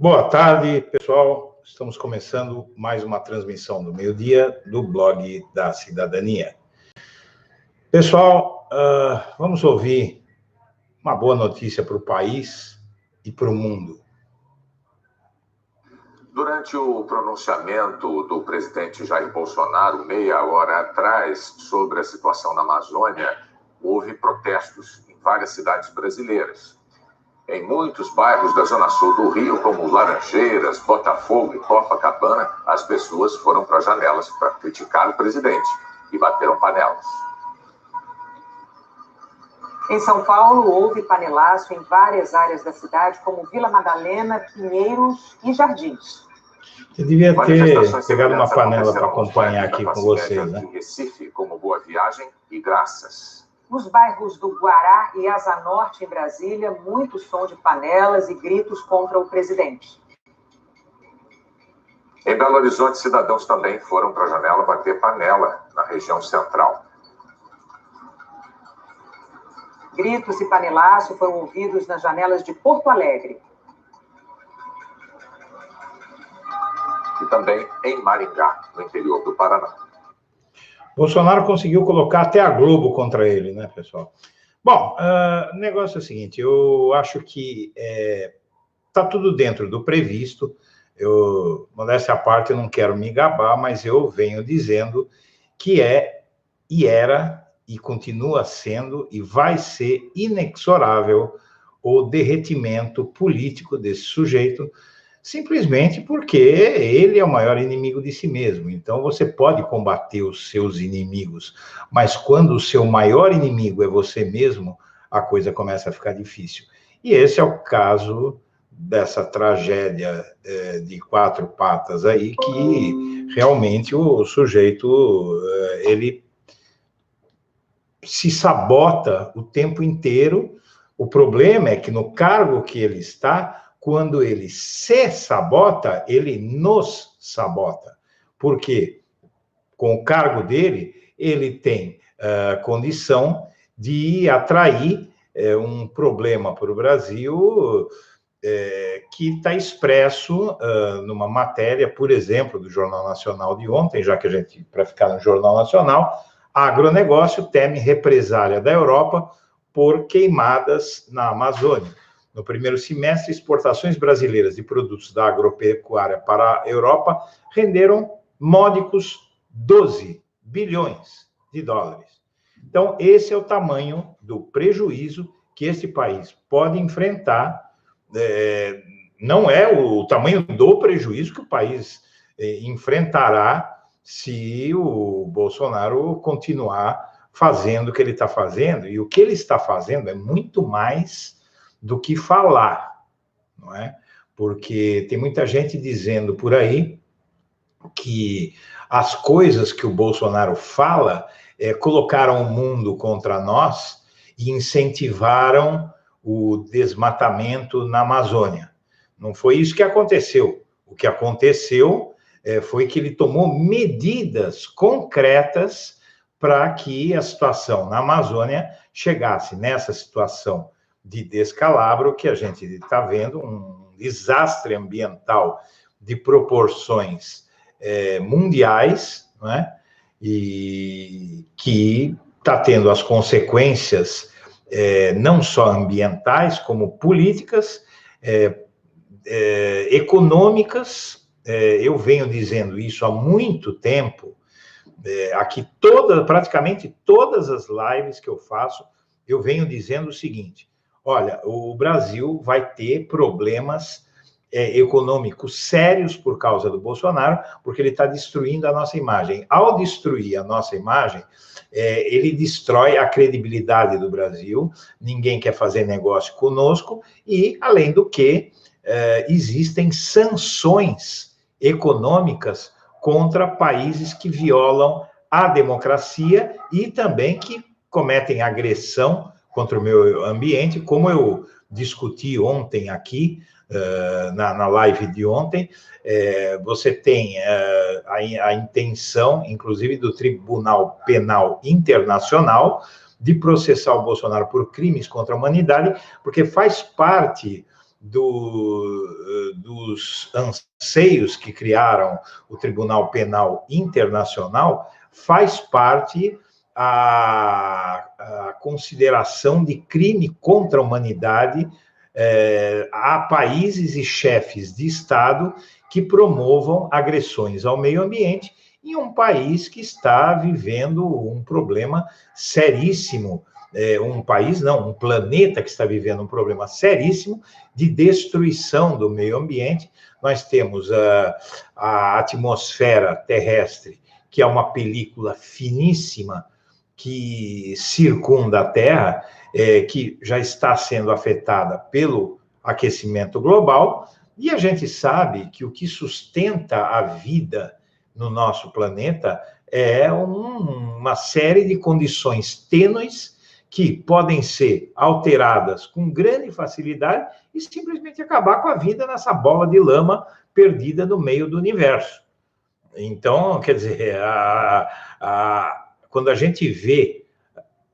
Boa tarde, pessoal. Estamos começando mais uma transmissão do meio-dia do blog da Cidadania. Pessoal, vamos ouvir uma boa notícia para o país e para o mundo. Durante o pronunciamento do presidente Jair Bolsonaro, meia hora atrás, sobre a situação na Amazônia, houve protestos em várias cidades brasileiras. Em muitos bairros da Zona Sul do Rio, como Laranjeiras, Botafogo e Copacabana, as pessoas foram para as janelas para criticar o presidente e bateram panelas. Em São Paulo, houve panelaço em várias áreas da cidade, como Vila Madalena, Pinheiros e Jardins. Eu devia ter pegado uma panela para acompanhar aqui com vocês, né? Em Recife, como Boa Viagem e Graças. Nos bairros do Guará e Asa Norte, em Brasília, muito som de panelas e gritos contra o presidente. Em Belo Horizonte, cidadãos também foram para a janela bater panela na região central. Gritos e panelaço foram ouvidos nas janelas de Porto Alegre. E também em Maringá, no interior do Paraná. Bolsonaro conseguiu colocar até a Globo contra ele, né, pessoal? Bom, o negócio é o seguinte, eu acho que está tudo dentro do previsto. Eu, modéstia à parte, eu não quero me gabar, mas eu venho dizendo que e era, e continua sendo, e vai ser inexorável o derretimento político desse sujeito, simplesmente porque ele é o maior inimigo de si mesmo. Então, você pode combater os seus inimigos, mas quando o seu maior inimigo é você mesmo, a coisa começa a ficar difícil. E esse é o caso dessa tragédia de quatro patas aí, que realmente o sujeito, ele se sabota o tempo inteiro. O problema é que no cargo que ele está, quando ele se sabota, ele nos sabota. Por quê? Com o cargo dele, ele tem condição de atrair um problema para o Brasil que está expresso numa matéria, por exemplo, do Jornal Nacional de ontem, já que a gente, para ficar no Jornal Nacional, agronegócio teme represália da Europa por queimadas na Amazônia. No primeiro semestre, exportações brasileiras de produtos da agropecuária para a Europa renderam módicos 12 bilhões de dólares. Então, esse é o tamanho do prejuízo que esse país pode enfrentar. Não é o tamanho do prejuízo que o país enfrentará se o Bolsonaro continuar fazendo o que ele está fazendo. E o que ele está fazendo é muito mais do que falar, não é? Porque tem muita gente dizendo por aí que as coisas que o Bolsonaro fala colocaram o mundo contra nós e incentivaram o desmatamento na Amazônia. Não foi isso que aconteceu. O que aconteceu foi que ele tomou medidas concretas para que a situação na Amazônia chegasse nessa situação de descalabro que a gente está vendo, um desastre ambiental de proporções mundiais, não é? E que está tendo as consequências não só ambientais, como políticas, econômicas. Eu venho dizendo isso há muito tempo, aqui praticamente todas as lives que eu faço, eu venho dizendo o seguinte: olha, o Brasil vai ter problemas econômicos sérios por causa do Bolsonaro, porque ele está destruindo a nossa imagem. Ao destruir a nossa imagem, ele destrói a credibilidade do Brasil, ninguém quer fazer negócio conosco, e, além do que, existem sanções econômicas contra países que violam a democracia e também que cometem agressão contra o meio ambiente, como eu discuti ontem aqui, na live de ontem. Você tem a intenção, inclusive, do Tribunal Penal Internacional de processar o Bolsonaro por crimes contra a humanidade, porque faz parte dos anseios que criaram o Tribunal Penal Internacional faz parte a consideração de crime contra a humanidade a países e chefes de Estado que promovam agressões ao meio ambiente em um país que está vivendo um problema seríssimo, um planeta que está vivendo um problema seríssimo de destruição do meio ambiente. Nós temos a atmosfera terrestre, que é uma película finíssima que circunda a Terra, que já está sendo afetada pelo aquecimento global, e a gente sabe que o que sustenta a vida no nosso planeta é uma série de condições tênues que podem ser alteradas com grande facilidade e simplesmente acabar com a vida nessa bola de lama perdida no meio do universo. Então, quer dizer, quando a gente vê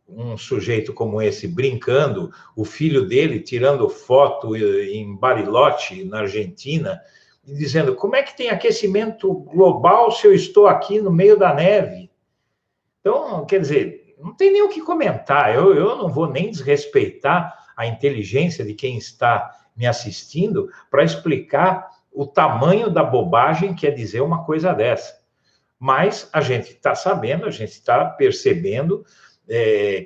um sujeito como esse brincando, o filho dele tirando foto em Bariloche, na Argentina, e dizendo, como é que tem aquecimento global se eu estou aqui no meio da neve? Então, quer dizer, não tem nem o que comentar, eu não vou nem desrespeitar a inteligência de quem está me assistindo para explicar o tamanho da bobagem que é dizer uma coisa dessa. Mas a gente está sabendo, a gente está percebendo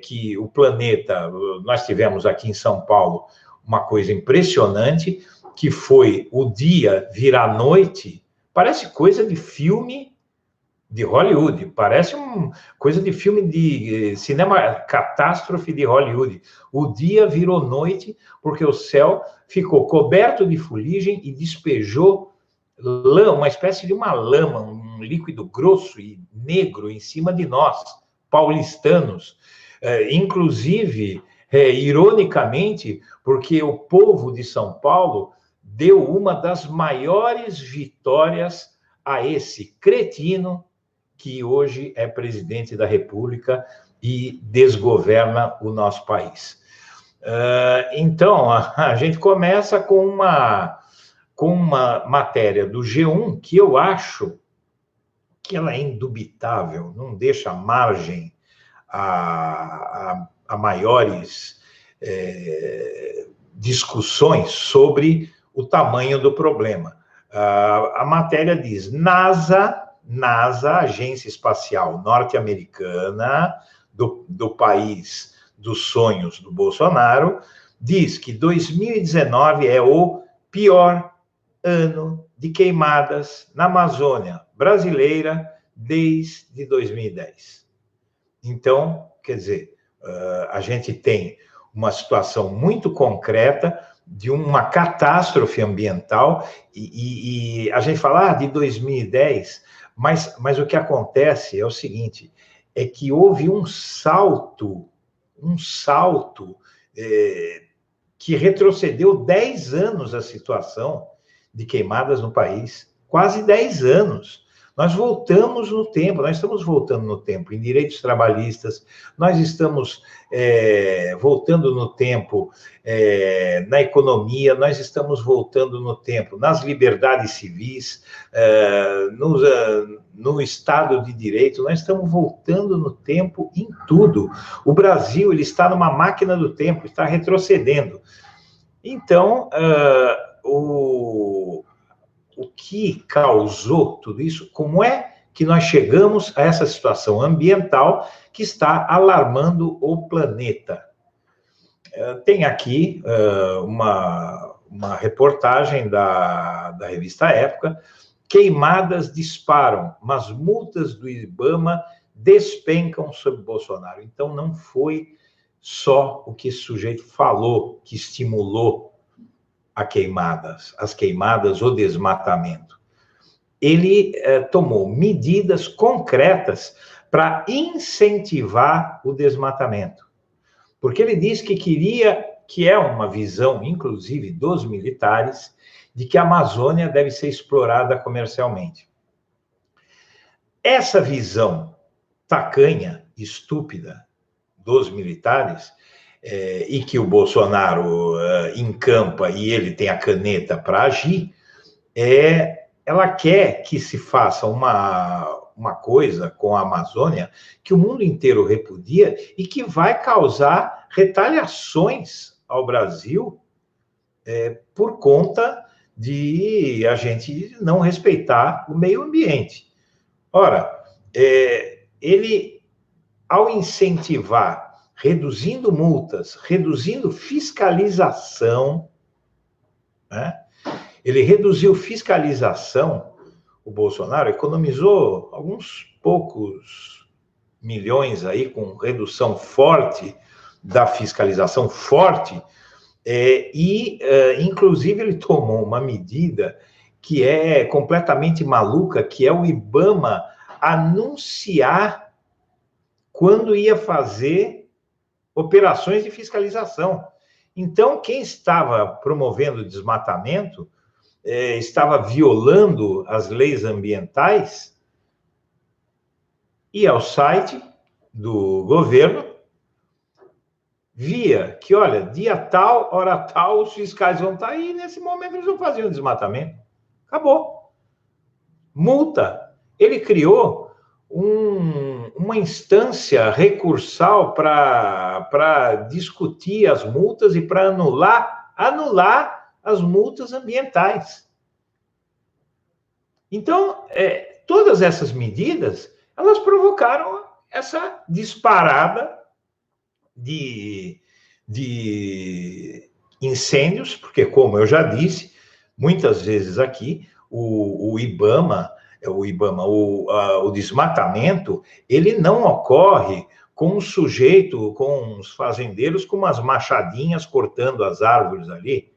que o planeta... Nós tivemos aqui em São Paulo uma coisa impressionante, que foi o dia virar noite. Parece coisa de filme de Hollywood, parece coisa de filme de cinema, catástrofe de Hollywood. O dia virou noite porque o céu ficou coberto de fuligem e despejou uma espécie de uma lama, um líquido grosso e negro em cima de nós, paulistanos. Inclusive, ironicamente, porque o povo de São Paulo deu uma das maiores vitórias a esse cretino que hoje é presidente da República e desgoverna o nosso país. Então, a gente começa com uma matéria do G1 que eu acho que ela é indubitável, não deixa margem a maiores discussões sobre o tamanho do problema. A matéria diz, NASA, Agência Espacial Norte-Americana, do país dos sonhos do Bolsonaro, diz que 2019 é o pior ano de queimadas na Amazônia brasileira desde 2010. Então, quer dizer, a gente tem uma situação muito concreta de uma catástrofe ambiental e a gente fala de 2010, mas o que acontece é o seguinte, é que houve um salto que retrocedeu 10 anos a situação de queimadas no país, quase 10 anos. Nós voltamos no tempo, nós estamos voltando no tempo em direitos trabalhistas, nós estamos voltando no tempo na economia, nós estamos voltando no tempo nas liberdades civis, no Estado de Direito, nós estamos voltando no tempo em tudo. O Brasil ele está numa máquina do tempo, está retrocedendo. Então, o que causou tudo isso? Como é que nós chegamos a essa situação ambiental que está alarmando o planeta? Tem aqui uma reportagem da revista Época, queimadas disparam, mas multas do IBAMA despencam sobre Bolsonaro. Então, não foi só o que esse sujeito falou que estimulou as queimadas, o desmatamento. Ele tomou medidas concretas para incentivar o desmatamento. Porque ele disse que queria, que é uma visão, inclusive, dos militares, de que a Amazônia deve ser explorada comercialmente. Essa visão tacanha, estúpida, dos militares, e que o Bolsonaro encampa e ele tem a caneta para agir, ela quer que se faça uma coisa com a Amazônia que o mundo inteiro repudia e que vai causar retaliações ao Brasil por conta de a gente não respeitar o meio ambiente. Ora, ele, ao incentivar, reduzindo multas, reduzindo fiscalização, né? Ele reduziu fiscalização, o Bolsonaro economizou alguns poucos milhões aí com redução forte da fiscalização forte, inclusive ele tomou uma medida que é completamente maluca, que é o IBAMA anunciar quando ia fazer operações de fiscalização. Então, quem estava promovendo desmatamento estava violando as leis ambientais, ia ao site do governo, via que, olha, dia tal, hora tal, os fiscais vão estar aí, e nesse momento eles vão fazer um desmatamento. Acabou. Multa. Ele criou uma instância recursal para discutir as multas e para anular as multas ambientais. Então, todas essas medidas, elas provocaram essa disparada de incêndios, porque, como eu já disse, muitas vezes aqui, o desmatamento, ele não ocorre com um sujeito, com os fazendeiros, com umas machadinhas cortando as árvores ali.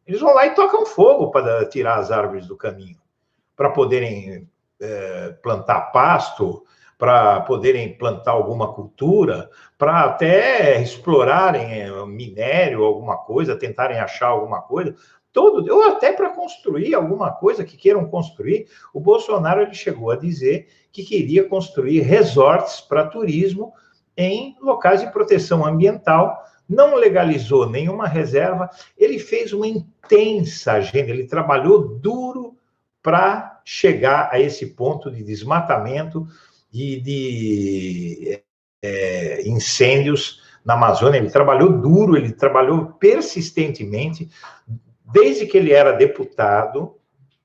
Eles vão lá e tocam fogo para tirar as árvores do caminho, para poderem plantar pasto, para poderem plantar alguma cultura, para até explorarem minério, alguma coisa, tentarem achar alguma coisa, ou até para construir alguma coisa que queiram construir. O Bolsonaro ele chegou a dizer que queria construir resorts para turismo em locais de proteção ambiental, não legalizou nenhuma reserva, ele fez uma intensa agenda, ele trabalhou duro para chegar a esse ponto de desmatamento e de incêndios na Amazônia. Ele trabalhou duro, ele trabalhou persistentemente, desde que ele era deputado,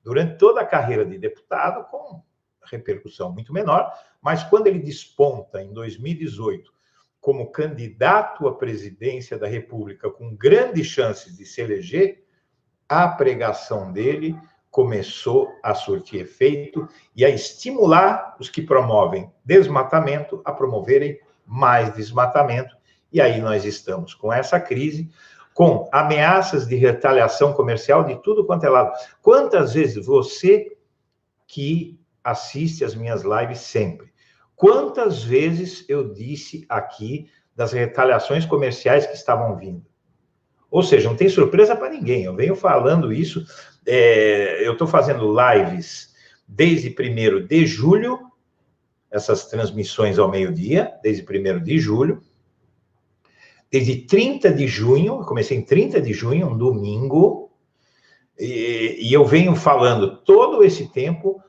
durante toda a carreira de deputado, com repercussão muito menor, mas quando ele desponta em 2018 como candidato à presidência da República, com grandes chances de se eleger, a pregação dele começou a surtir efeito e a estimular os que promovem desmatamento a promoverem mais desmatamento. E aí nós estamos com essa crise, com ameaças de retaliação comercial de tudo quanto é lado. Quantas vezes você que assiste as minhas lives sempre, quantas vezes eu disse aqui das retaliações comerciais que estavam vindo? Ou seja, não tem surpresa para ninguém. Eu venho falando isso, eu estou fazendo lives desde 1º de julho, essas transmissões ao meio-dia, desde 1º de julho, desde 30 de junho, eu comecei em 30 de junho, um domingo, e eu venho falando todo esse tempo,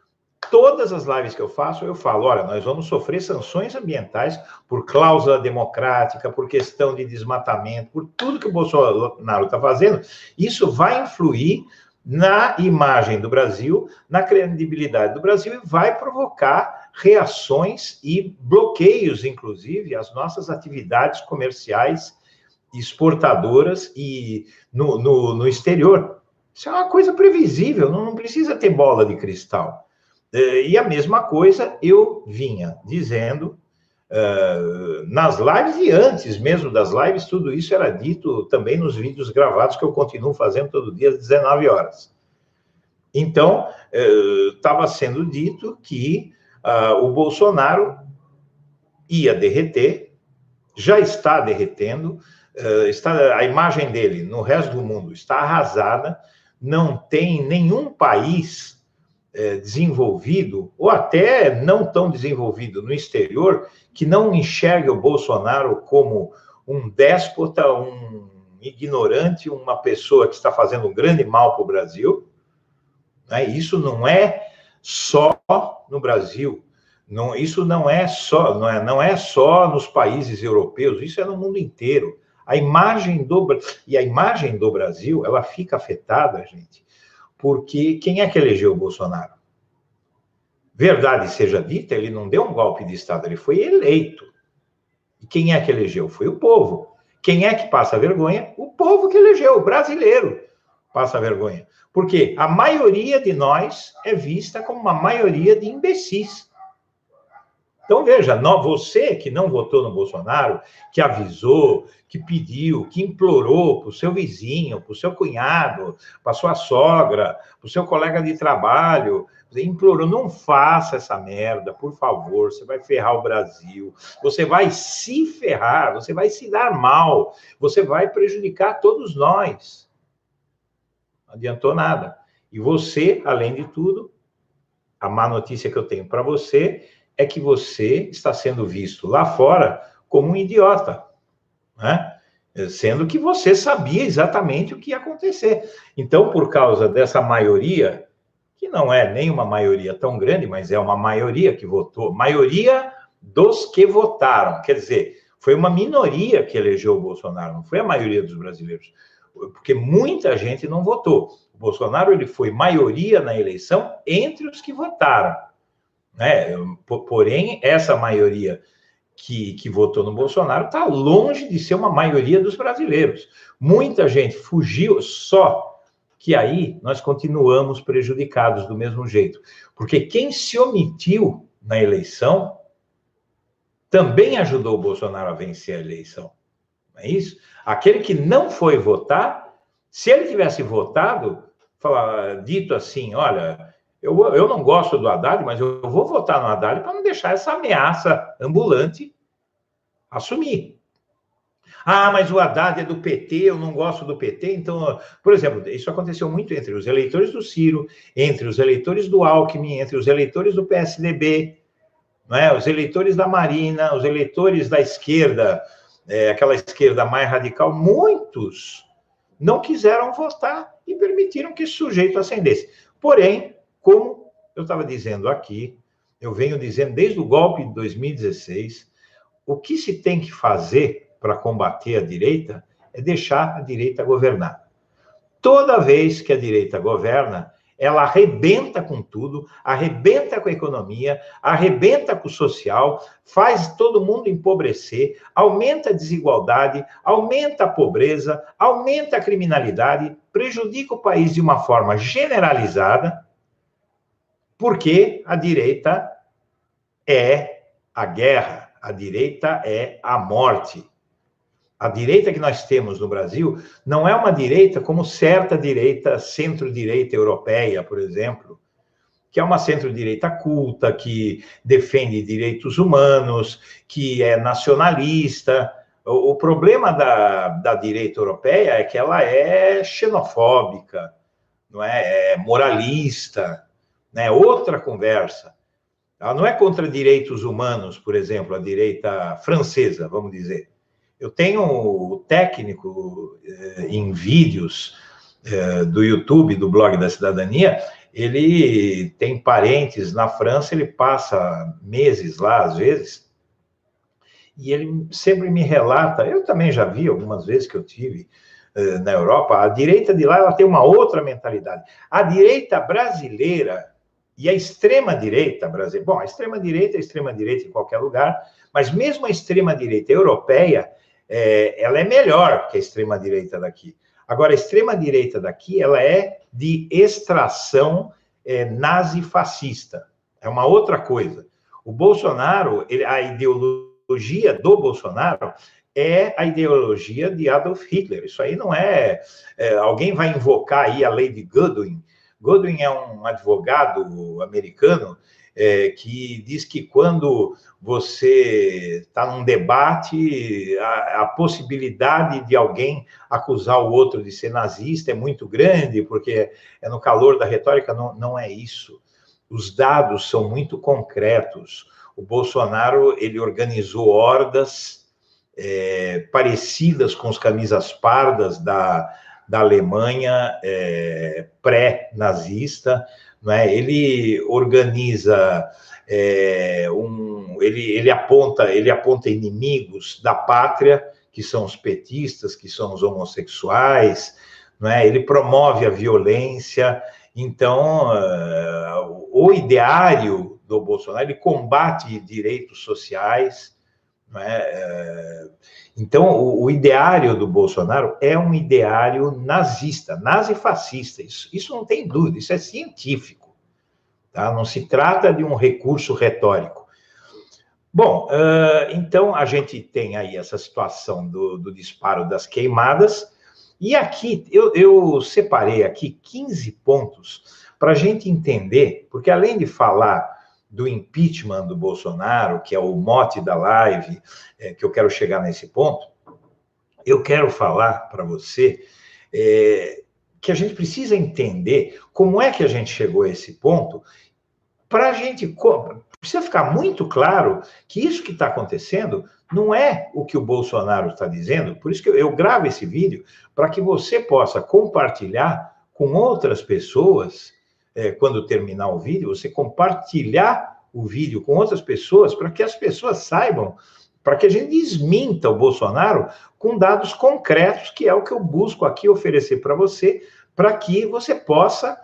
todas as lives que eu faço, eu falo, olha, nós vamos sofrer sanções ambientais por cláusula democrática, por questão de desmatamento, por tudo que o Bolsonaro está fazendo. Isso vai influir na imagem do Brasil, na credibilidade do Brasil e vai provocar reações e bloqueios, inclusive, às nossas atividades comerciais, exportadoras e no exterior. Isso é uma coisa previsível, não precisa ter bola de cristal. E a mesma coisa eu vinha dizendo nas lives e antes mesmo das lives, tudo isso era dito também nos vídeos gravados que eu continuo fazendo todo dia às 19 horas. Então, estava sendo dito que o Bolsonaro ia derreter, já está derretendo, a imagem dele no resto do mundo está arrasada, não tem nenhum país desenvolvido, ou até não tão desenvolvido no exterior, que não enxergue o Bolsonaro como um déspota, um ignorante, uma pessoa que está fazendo um grande mal para o Brasil, né? Isso não é só no Brasil, não, isso não é só nos países europeus, isso é no mundo inteiro. A imagem do Brasil, ela fica afetada, gente, porque quem é que elegeu o Bolsonaro? Verdade seja dita, ele não deu um golpe de Estado, ele foi eleito. E quem é que elegeu? Foi o povo. Quem é que passa vergonha? O povo que elegeu, o brasileiro passa vergonha. Porque a maioria de nós é vista como uma maioria de imbecis. Então, veja, você que não votou no Bolsonaro, que avisou, que pediu, que implorou para o seu vizinho, para o seu cunhado, para a sua sogra, para o seu colega de trabalho, implorou, não faça essa merda, por favor, você vai ferrar o Brasil, você vai se ferrar, você vai se dar mal, você vai prejudicar todos nós. Não adiantou nada. E você, além de tudo, a má notícia que eu tenho para você é que você está sendo visto lá fora como um idiota, né? Sendo que você sabia exatamente o que ia acontecer. Então, por causa dessa maioria, que não é nem uma maioria tão grande, mas é uma maioria que votou, maioria dos que votaram, quer dizer, foi uma minoria que elegeu o Bolsonaro, não foi a maioria dos brasileiros, porque muita gente não votou. O Bolsonaro, ele foi maioria na eleição entre os que votaram, né? Porém, essa maioria que votou no Bolsonaro está longe de ser uma maioria dos brasileiros. Muita gente fugiu, só que aí nós continuamos prejudicados do mesmo jeito. Porque quem se omitiu na eleição também ajudou o Bolsonaro a vencer a eleição. Não é isso? Aquele que não foi votar, se ele tivesse votado, dito assim, olha, eu não gosto do Haddad, mas eu vou votar no Haddad para não deixar essa ameaça ambulante assumir. Ah, mas o Haddad é do PT, eu não gosto do PT, então, por exemplo, isso aconteceu muito entre os eleitores do Ciro, entre os eleitores do Alckmin, entre os eleitores do PSDB, não é? Os eleitores da Marina, os eleitores da esquerda, aquela esquerda mais radical, muitos não quiseram votar e permitiram que esse sujeito ascendesse. Porém, como eu estava dizendo aqui, eu venho dizendo desde o golpe de 2016, o que se tem que fazer para combater a direita é deixar a direita governar. Toda vez que a direita governa, ela arrebenta com tudo, arrebenta com a economia, arrebenta com o social, faz todo mundo empobrecer, aumenta a desigualdade, aumenta a pobreza, aumenta a criminalidade, prejudica o país de uma forma generalizada, porque a direita é a guerra, a direita é a morte. A direita que nós temos no Brasil não é uma direita como certa direita, centro-direita europeia, por exemplo, que é uma centro-direita culta, que defende direitos humanos, que é nacionalista. O problema da direita europeia é que ela é xenofóbica, não é moralista, né? Outra conversa. Ela não é contra direitos humanos, por exemplo, a direita francesa, vamos dizer. Eu tenho o técnico em vídeos do YouTube, do blog da Cidadania, ele tem parentes na França, ele passa meses lá, às vezes, e ele sempre me relata, eu também já vi algumas vezes que eu tive na Europa, a direita de lá ela tem uma outra mentalidade. A direita brasileira e a extrema-direita brasileira, bom, a extrema-direita é extrema-direita em qualquer lugar, mas mesmo a extrema-direita europeia, ela é melhor que a extrema-direita daqui. Agora, a extrema-direita daqui, ela é de extração nazi-fascista. É uma outra coisa. O Bolsonaro, a ideologia do Bolsonaro é a ideologia de Adolf Hitler. Isso aí não alguém vai invocar aí a lei de Godwin. Godwin é um advogado americano que diz que quando você está num debate, a possibilidade de alguém acusar o outro de ser nazista é muito grande, porque é no calor da retórica, não é isso. Os dados são muito concretos. O Bolsonaro, ele organizou hordas parecidas com as camisas pardas da Alemanha pré-nazista, não é? Ele organiza, ele aponta inimigos da pátria, que são os petistas, que são os homossexuais, não é? Ele promove a violência. Então, o ideário do Bolsonaro, ele combate direitos sociais, não é? Então, o ideário do Bolsonaro é um ideário nazista, nazifascista, isso não tem dúvida, isso é científico, tá? Não se trata de um recurso retórico. Bom, então a gente tem aí essa situação do disparo das queimadas, e aqui eu separei aqui 15 pontos para a gente entender, porque além de falar do impeachment do Bolsonaro, que é o mote da live, que eu quero chegar nesse ponto, eu quero falar para você que a gente precisa entender como é que a gente chegou a esse ponto, para a gente... Precisa ficar muito claro que isso que está acontecendo não é o que o Bolsonaro está dizendo, por isso que eu gravo esse vídeo, para que você possa compartilhar com outras pessoas, quando terminar o vídeo, você compartilhar o vídeo com outras pessoas, para que as pessoas saibam, para que a gente desminta o Bolsonaro com dados concretos, que é o que eu busco aqui oferecer para você, para que você possa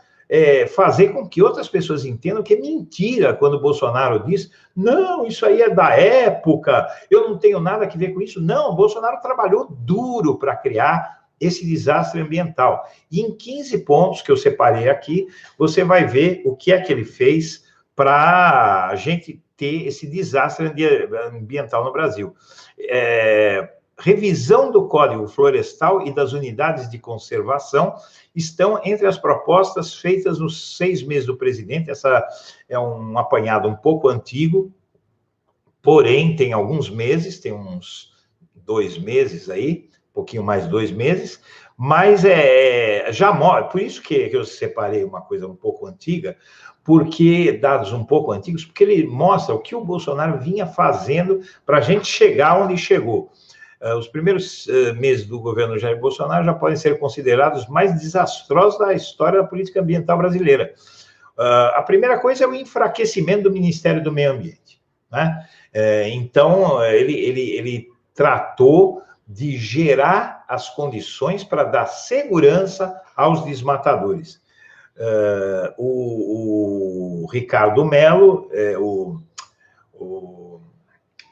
fazer com que outras pessoas entendam que é mentira quando o Bolsonaro diz, não, isso aí é da época, eu não tenho nada a ver com isso. Não, o Bolsonaro trabalhou duro para criar esse desastre ambiental. E em 15 pontos que eu separei aqui, você vai ver o que é que ele fez para a gente ter esse desastre ambiental no Brasil. Revisão do Código Florestal e das unidades de conservação estão entre as propostas feitas nos 6 meses do presidente. Essa é um apanhado um pouco antigo, porém tem alguns meses, tem uns 2 meses aí, um pouquinho mais 2 meses, mas já mostra, por isso que eu separei uma coisa um pouco antiga, porque dados um pouco antigos, porque ele mostra o que o Bolsonaro vinha fazendo para a gente chegar onde chegou. Os primeiros meses do governo Jair Bolsonaro já podem ser considerados os mais desastrosos da história da política ambiental brasileira. A primeira coisa é o enfraquecimento do Ministério do Meio Ambiente, né? Então, ele tratou de gerar as condições para dar segurança aos desmatadores. O Ricardo Mello,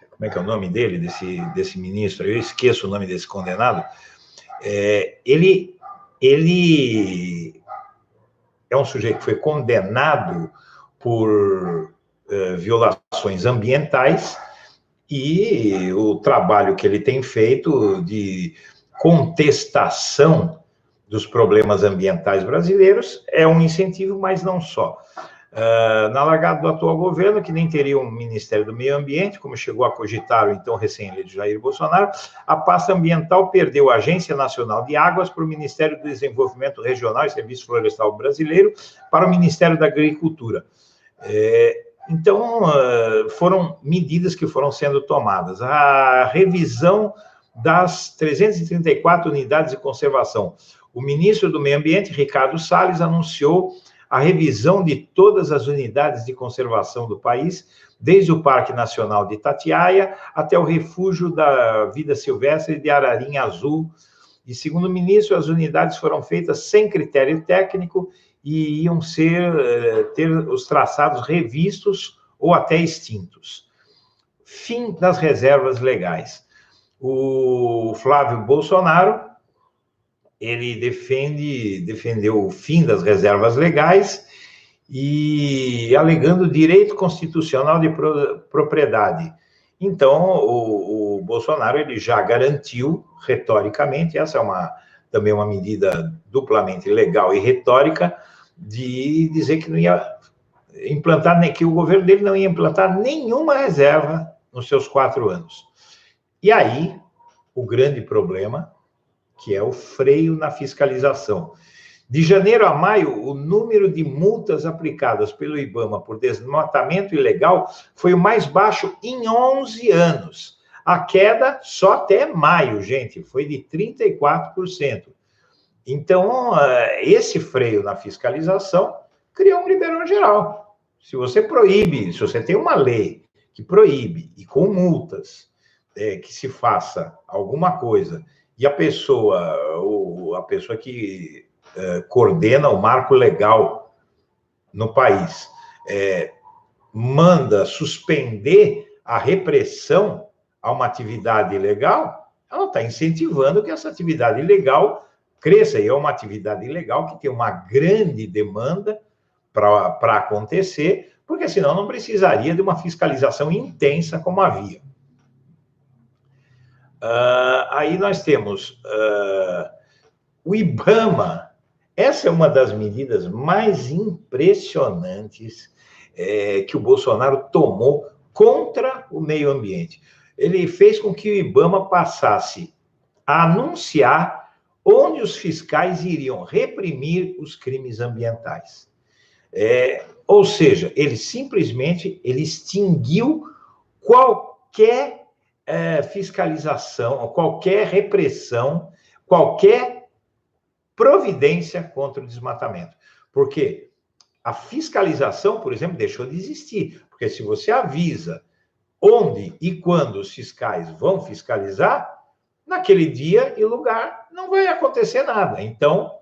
como é que é o nome dele, desse ministro? Eu esqueço o nome desse condenado. Ele é um sujeito que foi condenado por violações ambientais, e o trabalho que ele tem feito de contestação dos problemas ambientais brasileiros é um incentivo, mas não só. Na largada do atual governo, que nem teria um Ministério do Meio Ambiente, como chegou a cogitar o então recém-eleito Jair Bolsonaro, a pasta ambiental perdeu a Agência Nacional de Águas para o Ministério do Desenvolvimento Regional e Serviço Florestal Brasileiro, para o Ministério da Agricultura. Então, foram medidas que foram sendo tomadas. A revisão das 334 unidades de conservação. O ministro do Meio Ambiente, Ricardo Salles, anunciou a revisão de todas as unidades de conservação do país, desde o Parque Nacional de Itatiaia até o Refúgio da Vida Silvestre de Ararinha Azul. E, segundo o ministro, as unidades foram feitas sem critério técnico e iam ter os traçados revistos ou até extintos. Fim das reservas legais. O Flávio Bolsonaro, ele defendeu o fim das reservas legais e alegando direito constitucional de propriedade. Então, o Bolsonaro ele já garantiu, retoricamente, essa é também uma medida duplamente legal e retórica, de dizer que não ia implantar, que o governo dele não ia implantar nenhuma reserva nos seus 4 anos. E aí, o grande problema, que é o freio na fiscalização. De janeiro a maio, o número de multas aplicadas pelo IBAMA por desmatamento ilegal foi o mais baixo em 11 anos. A queda só até maio, gente, foi de 34%. Então, esse freio na fiscalização criou um liberão geral. Se você proíbe, se você tem uma lei que proíbe, e com multas, que se faça alguma coisa, e a pessoa que coordena o marco legal no país manda suspender a repressão a uma atividade ilegal, ela está incentivando que essa atividade ilegal cresça, e é uma atividade ilegal que tem uma grande demanda para acontecer, porque senão não precisaria de uma fiscalização intensa como havia. Aí nós temos o IBAMA. Essa é uma das medidas mais impressionantes que o Bolsonaro tomou contra o meio ambiente. Ele fez com que o IBAMA passasse a anunciar onde os fiscais iriam reprimir os crimes ambientais. Ou seja, ele simplesmente extinguiu qualquer fiscalização, qualquer repressão, qualquer providência contra o desmatamento. Porque a fiscalização, por exemplo, deixou de existir. Porque se você avisa onde e quando os fiscais vão fiscalizar, naquele dia e lugar não vai acontecer nada. Então,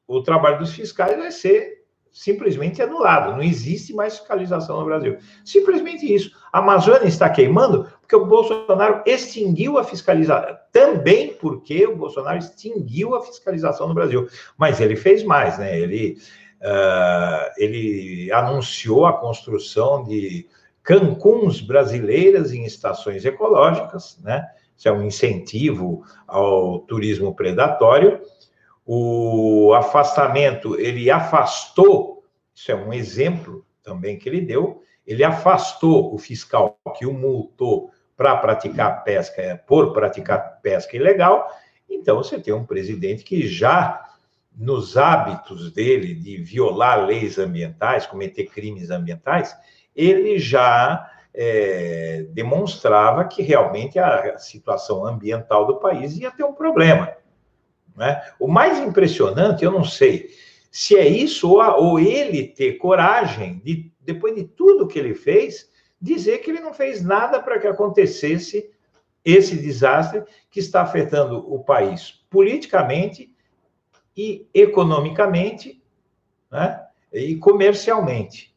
o trabalho dos fiscais vai ser simplesmente anulado. Não existe mais fiscalização no Brasil. Simplesmente isso. A Amazônia está queimando porque o Bolsonaro extinguiu a fiscalização. Também porque o Bolsonaro extinguiu a fiscalização no Brasil. Mas ele fez mais, né? Ele anunciou a construção de Cancuns brasileiras em estações ecológicas, né? Isso é um incentivo ao turismo predatório. O afastamento, ele afastou, isso é um exemplo também que ele deu, ele afastou o fiscal que o multou para praticar pesca, por praticar pesca ilegal. Então, você tem um presidente que já, nos hábitos dele de violar leis ambientais, cometer crimes ambientais, ele já demonstrava que realmente a situação ambiental do país ia ter um problema. Né? O mais impressionante, eu não sei se é isso ou ele ter coragem, de, depois de tudo que ele fez, dizer que ele não fez nada para que acontecesse esse desastre que está afetando o país politicamente e economicamente, né? E comercialmente.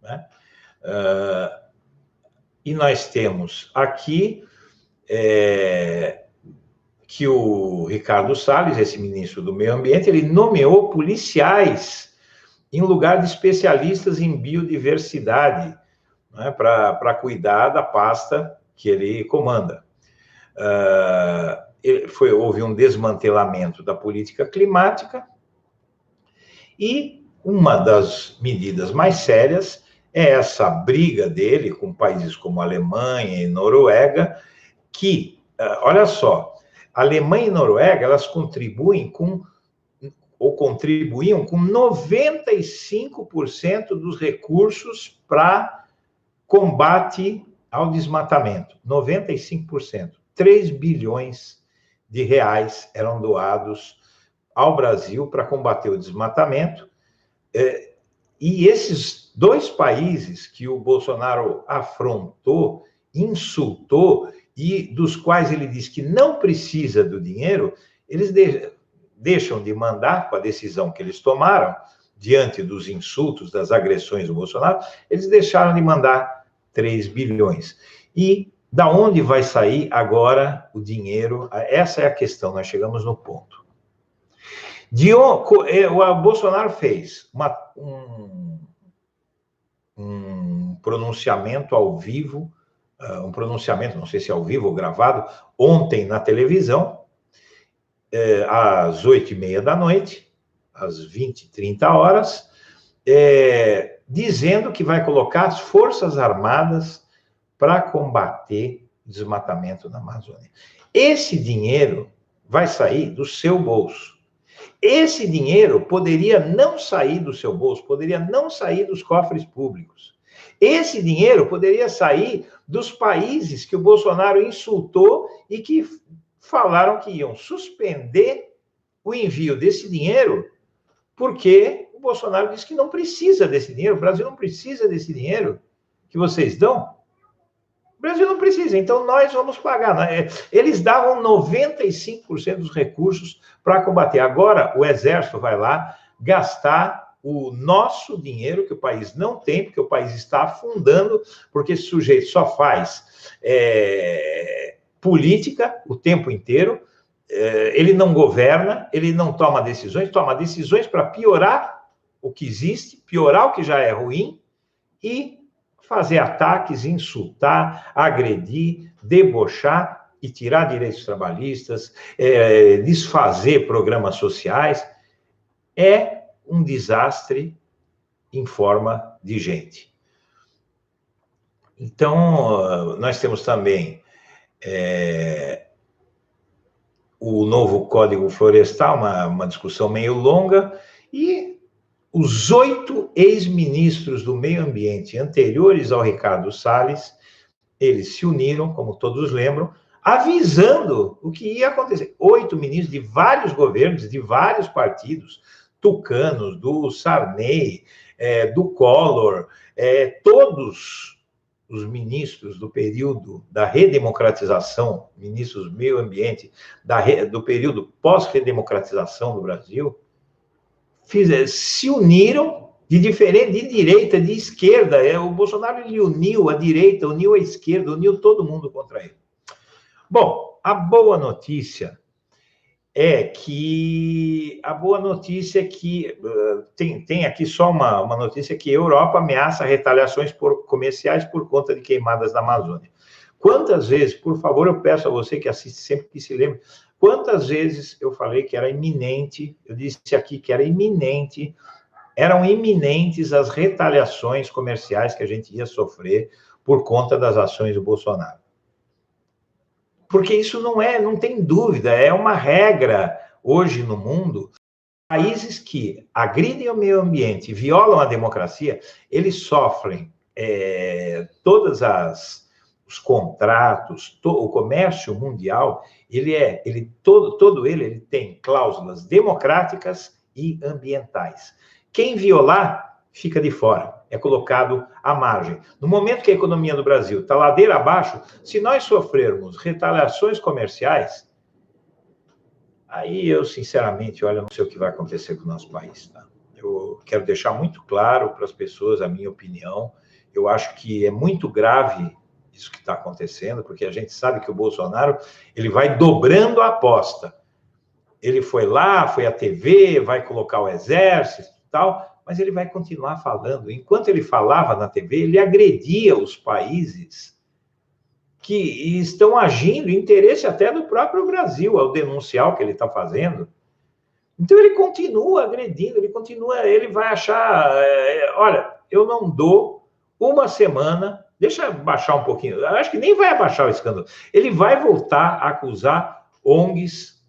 Né? E nós temos aqui que o Ricardo Salles, esse ministro do Meio Ambiente, ele nomeou policiais em lugar de especialistas em biodiversidade, né, para cuidar da pasta que ele comanda. Houve um desmantelamento da política climática e uma das medidas mais sérias é essa briga dele com países como Alemanha e Noruega, que, olha só, Alemanha e Noruega, elas contribuíam com 95% dos recursos para combate ao desmatamento. 95%. 3 bilhões de reais eram doados ao Brasil para combater o desmatamento. E esses dois países que o Bolsonaro afrontou, insultou, e dos quais ele diz que não precisa do dinheiro, eles deixam de mandar, com a decisão que eles tomaram, diante dos insultos, das agressões do Bolsonaro, eles deixaram de mandar 3 bilhões. E da onde vai sair agora o dinheiro? Essa é a questão, nós chegamos no ponto. O Bolsonaro fez um pronunciamento ao vivo, um pronunciamento, não sei se é ao vivo ou gravado, ontem na televisão, às 8h30 da noite, às 20h30, dizendo que vai colocar as Forças Armadas para combater o desmatamento na Amazônia. Esse dinheiro vai sair do seu bolso. Esse dinheiro poderia não sair do seu bolso, poderia não sair dos cofres públicos. Esse dinheiro poderia sair dos países que o Bolsonaro insultou e que falaram que iam suspender o envio desse dinheiro, porque o Bolsonaro disse que não precisa desse dinheiro, o Brasil não precisa desse dinheiro que vocês dão. O Brasil não precisa, então nós vamos pagar. Eles davam 95% dos recursos para combater. Agora o Exército vai lá gastar o nosso dinheiro, que o país não tem, porque o país está afundando, porque esse sujeito só faz política o tempo inteiro, ele não governa, ele não toma decisões para piorar o que existe, piorar o que já é ruim e fazer ataques, insultar, agredir, debochar e tirar direitos trabalhistas, desfazer programas sociais. É um desastre em forma de gente. Então, nós temos também o novo Código Florestal, uma discussão meio longa, e os 8 ex-ministros do meio ambiente anteriores ao Ricardo Salles, eles se uniram, como todos lembram, avisando o que ia acontecer. 8 ministros de vários governos, de vários partidos, tucanos, do Sarney, do Collor, todos os ministros do período da redemocratização, ministros do meio ambiente, do período pós-redemocratização do Brasil, se uniram de direita, de esquerda. O Bolsonaro ele uniu a direita, uniu a esquerda, uniu todo mundo contra ele. Bom, a boa notícia é que tem aqui só uma notícia que a Europa ameaça retaliações comerciais por conta de queimadas da Amazônia. Quantas vezes, por favor, eu peço a você que assiste sempre que se lembre, quantas vezes eu falei que era iminente, eu disse aqui que eram iminentes as retaliações comerciais que a gente ia sofrer por conta das ações do Bolsonaro. Porque isso não tem dúvida, é uma regra hoje no mundo. Países que agridem o meio ambiente, violam a democracia, eles sofrem todas os contratos, o comércio mundial, todo ele tem cláusulas democráticas e ambientais. Quem violar, fica de fora, é colocado à margem. No momento que a economia do Brasil está ladeira abaixo, se nós sofrermos retaliações comerciais, aí eu, sinceramente, olha, não sei o que vai acontecer com o nosso país, tá? Eu quero deixar muito claro para as pessoas a minha opinião. Eu acho que é muito grave isso que está acontecendo, porque a gente sabe que o Bolsonaro ele vai dobrando a aposta. Ele foi lá, foi à TV, vai colocar o exército e tal, mas ele vai continuar falando. Enquanto ele falava na TV, ele agredia os países que estão agindo em interesse até do próprio Brasil, ao denunciar o que ele está fazendo. Então ele continua agredindo, ele vai achar... olha, eu não dou uma semana... Deixa baixar um pouquinho. Eu acho que nem vai abaixar o escândalo. Ele vai voltar a acusar ONGs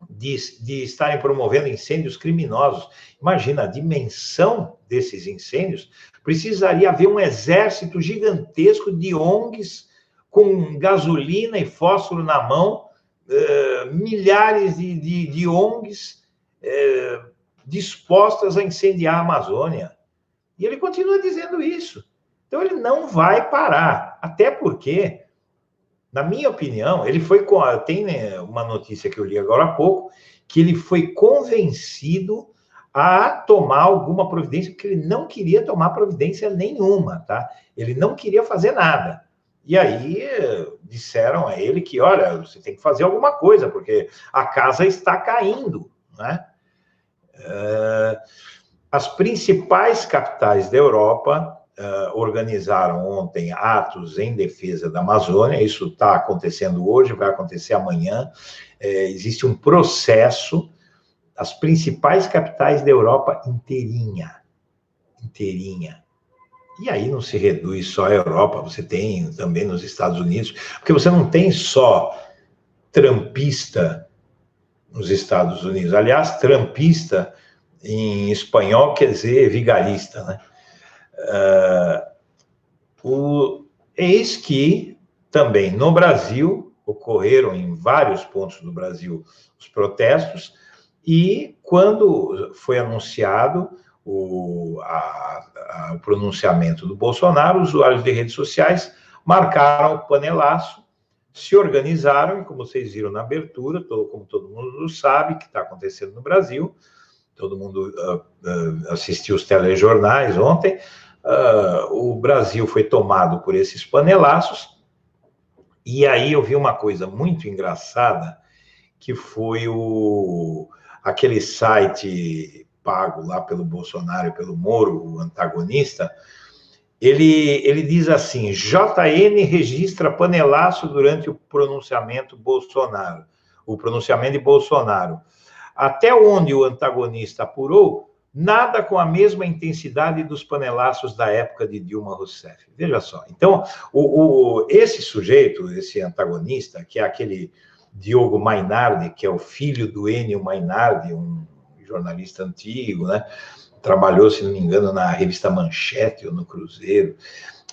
de estarem promovendo incêndios criminosos. Imagina, a dimensão desses incêndios. Precisaria haver um exército gigantesco de ONGs com gasolina e fósforo na mão, milhares de ONGs dispostas a incendiar a Amazônia. E ele continua dizendo isso. Então, ele não vai parar, até porque, na minha opinião, ele foi... Tem uma notícia que eu li agora há pouco, que ele foi convencido a tomar alguma providência, porque ele não queria tomar providência nenhuma, tá? Ele não queria fazer nada. E aí, disseram a ele que, olha, você tem que fazer alguma coisa, porque a casa está caindo, né? As principais capitais da Europa... organizaram ontem atos em defesa da Amazônia. Isso está acontecendo hoje, vai acontecer amanhã. Existe um processo, as principais capitais da Europa inteirinha. E aí não se reduz só à Europa, você tem também nos Estados Unidos, porque você não tem só trampista nos Estados Unidos. Aliás, trampista em espanhol quer dizer vigarista, né? Eis que também no Brasil ocorreram em vários pontos do Brasil os protestos, e quando foi anunciado o pronunciamento do Bolsonaro, usuários de redes sociais marcaram o panelaço, se organizaram, e como vocês viram na abertura, como todo mundo sabe que está acontecendo no Brasil, todo mundo assistiu os telejornais ontem, o Brasil foi tomado por esses panelaços, e aí eu vi uma coisa muito engraçada, que foi aquele site pago lá pelo Bolsonaro e pelo Moro, o antagonista. Ele diz assim: JN registra panelaço durante o pronunciamento Bolsonaro, o pronunciamento de Bolsonaro. Até onde o antagonista apurou, nada com a mesma intensidade dos panelaços da época de Dilma Rousseff. Veja só. Então, esse sujeito, esse antagonista, que é aquele Diogo Mainardi, que é o filho do Enio Mainardi, um jornalista antigo, né? Trabalhou, se não me engano, na revista Manchete ou no Cruzeiro.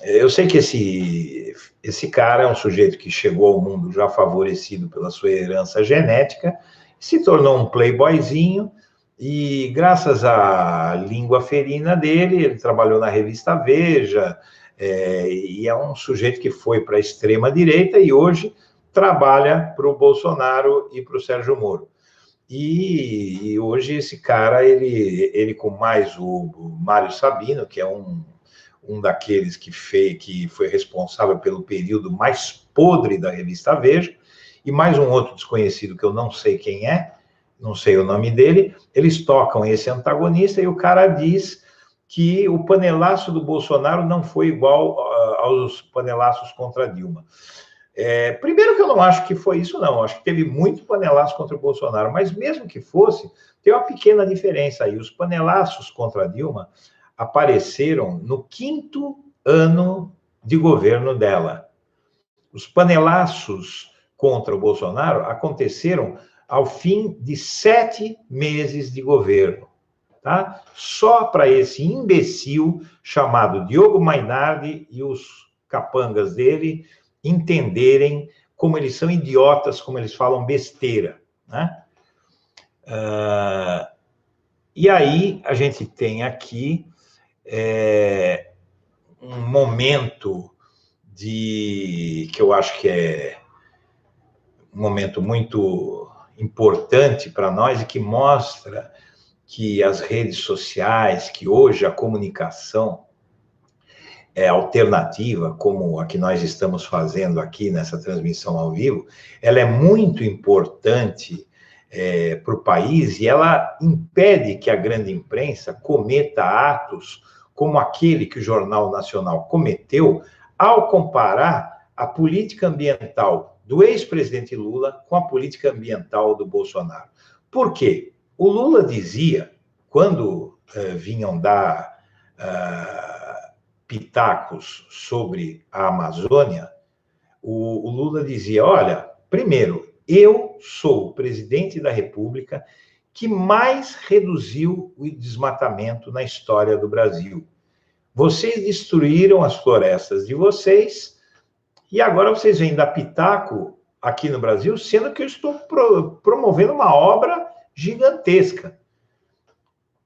Eu sei que esse cara é um sujeito que chegou ao mundo já favorecido pela sua herança genética, se tornou um playboyzinho, e graças à língua ferina dele, ele trabalhou na revista Veja, e é um sujeito que foi para a extrema-direita e hoje trabalha para o Bolsonaro e para o Sérgio Moro. E hoje esse cara, ele com mais o Mário Sabino, que é um daqueles que foi responsável pelo período mais podre da revista Veja, e mais um outro desconhecido que eu não sei quem é, não sei o nome dele, eles tocam esse antagonista e o cara diz que o panelaço do Bolsonaro não foi igual aos panelaços contra Dilma. Primeiro que eu não acho que foi isso, não. Acho que teve muito panelaço contra o Bolsonaro, mas mesmo que fosse, tem uma pequena diferença aí. Os panelaços contra Dilma apareceram no 5º ano de governo dela. Os panelaços contra o Bolsonaro aconteceram ao fim de 7 meses de governo, tá? Só para esse imbecil chamado Diogo Mainardi e os capangas dele entenderem como eles são idiotas, como eles falam besteira, né? E aí a gente tem aqui um momento que eu acho que é um momento muito importante para nós e que mostra que as redes sociais, que hoje a comunicação alternativa, como a que nós estamos fazendo aqui nessa transmissão ao vivo, ela é muito importante para o país e ela impede que a grande imprensa cometa atos como aquele que o Jornal Nacional cometeu ao comparar a política ambiental do ex-presidente Lula com a política ambiental do Bolsonaro. Por quê? O Lula dizia, quando vinham dar pitacos sobre a Amazônia, o Lula dizia: olha, primeiro, eu sou o presidente da República que mais reduziu o desmatamento na história do Brasil. Vocês destruíram as florestas de vocês e agora vocês vêm dar pitaco aqui no Brasil, sendo que eu estou promovendo uma obra gigantesca.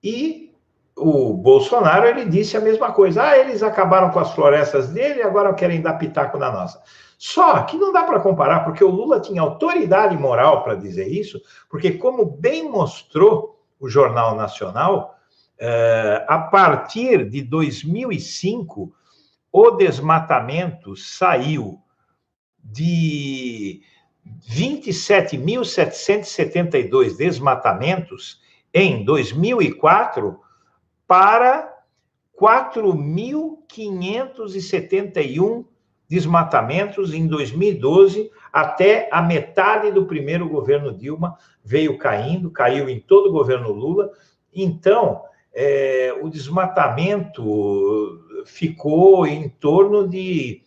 E o Bolsonaro, ele disse a mesma coisa. Eles acabaram com as florestas dele e agora querem dar pitaco na nossa. Só que não dá para comparar, porque o Lula tinha autoridade moral para dizer isso, porque, como bem mostrou o Jornal Nacional, a partir de 2005, o desmatamento saiu de 27.772 desmatamentos em 2004 para 4.571 desmatamentos em 2012, até a metade do primeiro governo Dilma veio caindo, caiu em todo o governo Lula. Então, o desmatamento ficou em torno de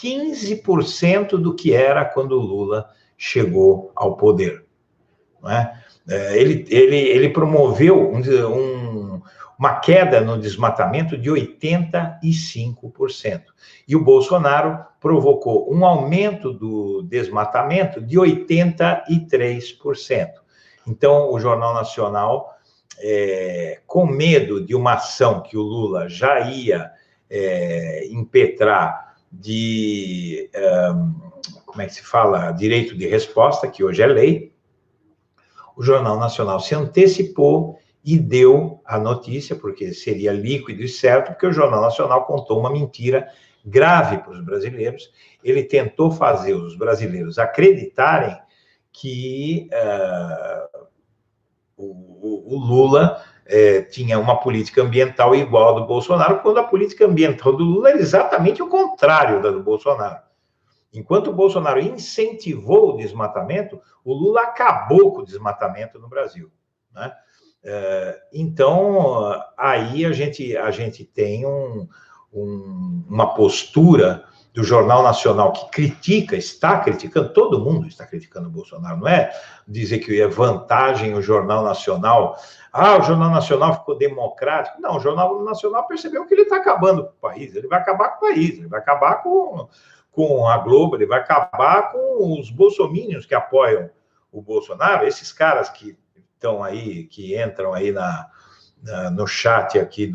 15% do que era quando o Lula chegou ao poder, não é? Ele promoveu uma queda no desmatamento de 85%. E o Bolsonaro provocou um aumento do desmatamento de 83%. Então, o Jornal Nacional, com medo de uma ação que o Lula já ia impetrar de, como é que se fala, direito de resposta, que hoje é lei, o Jornal Nacional se antecipou e deu a notícia, porque seria líquido e certo, porque o Jornal Nacional contou uma mentira grave para os brasileiros. Ele tentou fazer os brasileiros acreditarem que o Lula tinha uma política ambiental igual a do Bolsonaro, quando a política ambiental do Lula era exatamente o contrário da do Bolsonaro. Enquanto o Bolsonaro incentivou o desmatamento, o Lula acabou com o desmatamento no Brasil, né? Então, aí a gente tem uma postura do Jornal Nacional que está criticando, todo mundo está criticando o Bolsonaro, não é dizer que é vantagem o Jornal Nacional, o Jornal Nacional ficou democrático. Não, o Jornal Nacional percebeu que ele está acabando com o país, ele vai acabar com o país, ele vai acabar com a Globo, ele vai acabar com os bolsominions que apoiam o Bolsonaro, esses caras que estão aí, que entram aí no chat aqui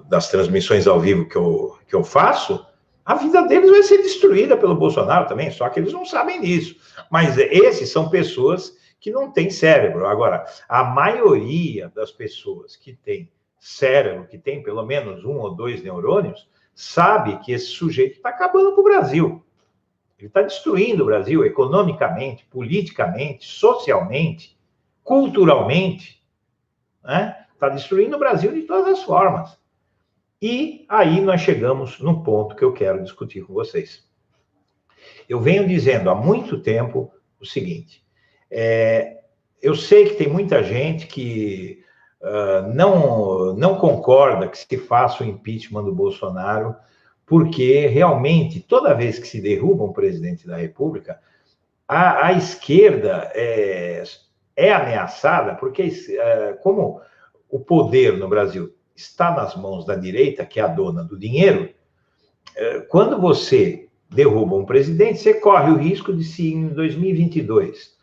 das transmissões ao vivo que eu faço, a vida deles vai ser destruída pelo Bolsonaro também, só que eles não sabem disso. Mas esses são pessoas que não têm cérebro. Agora, a maioria das pessoas que têm cérebro, que tem pelo menos 1 ou 2 neurônios, sabe que esse sujeito está acabando com o Brasil. Ele está destruindo o Brasil economicamente, politicamente, socialmente, culturalmente, né? Está destruindo o Brasil de todas as formas. E aí nós chegamos num ponto que eu quero discutir com vocês. Eu venho dizendo há muito tempo o seguinte, eu sei que tem muita gente que não concorda que se faça o impeachment do Bolsonaro, porque realmente, toda vez que se derruba um presidente da República, a esquerda é ameaçada, porque como o poder no Brasil está nas mãos da direita, que é a dona do dinheiro, quando você derruba um presidente, você corre o risco de, se em 2022